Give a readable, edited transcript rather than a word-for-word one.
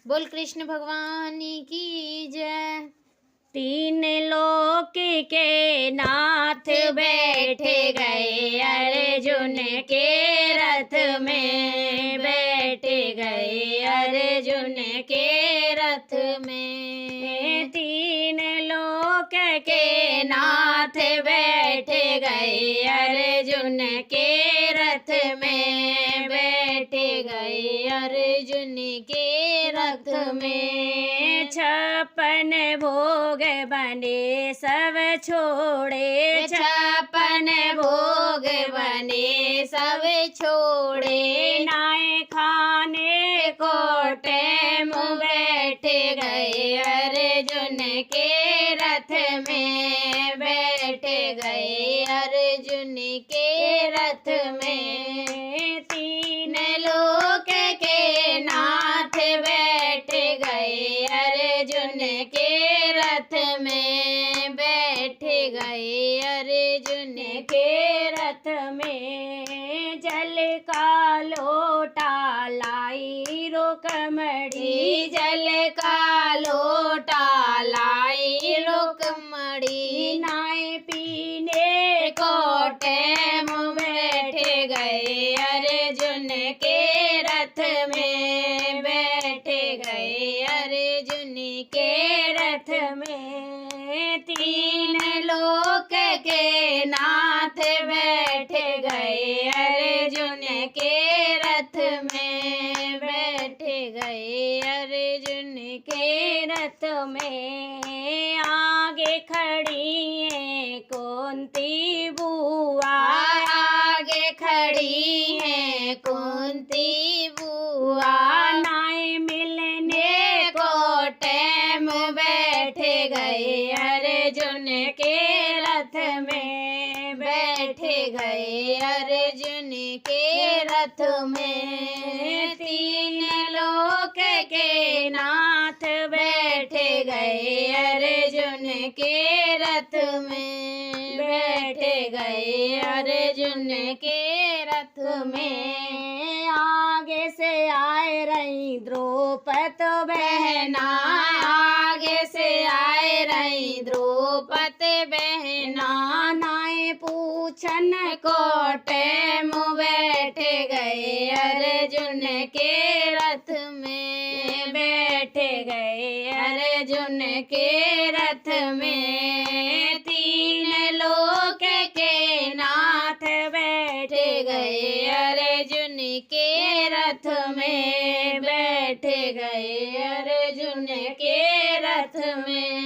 बोल कृष्ण भगवान की जय। तीन लोक के नाथ बैठे गए अर्जुन के रथ में, बैठ गए अर्जुन के रथ में। तीन लोक के नाथ बैठ गए अर्जुन के रथ में, बैठ गए अर्जुन के रथ में। 56 भोग बने सब छोड़े, 56 भोग बने सब छोड़े। नाय खाने को टैम बैठ गए अर्जुन के रथ में, बैठ गए अर्जुन के रथ में। तीन लोक के नाथ बैठ गए अर्जुन के रथ में, बैठ गए अर्जुन के रथ में। जल का लोटा लाई रुक्मणी, जल का लोटा लाई रुक्मणी। नाय पीने को टैम बैठ गए अर्जुन के रथ में, बैठ गए अर्जुन के रथ में। तीन लोक के नाथ बैठ गए अर्जुन के रथ में, बैठ गए अर्जुन के रथ में। आगे खड़ी है कुंती बुआ, आगे खड़ी है कुंती बुआ। नाय मिलने को टैम बैठ गए अर्जुन के रथ में, बैठ गए अर्जुन के रथ में। तीन लोक के नाथ बैठ गए अर्जुन के रथ में, बैठ गए अर्जुन के रथ में। आगे से आए रही द्रौपद बहना, आगे से आए रही द्रौपद बहना। नाय पूछन को टैम बैठ गए अर्जुन के रथ में, बैठ गए अर्जुन के रथ में। तीन लोक के नाथ बैठ गए अर्जुन के रथ में, बैठ गए अर्जुन के रथ में।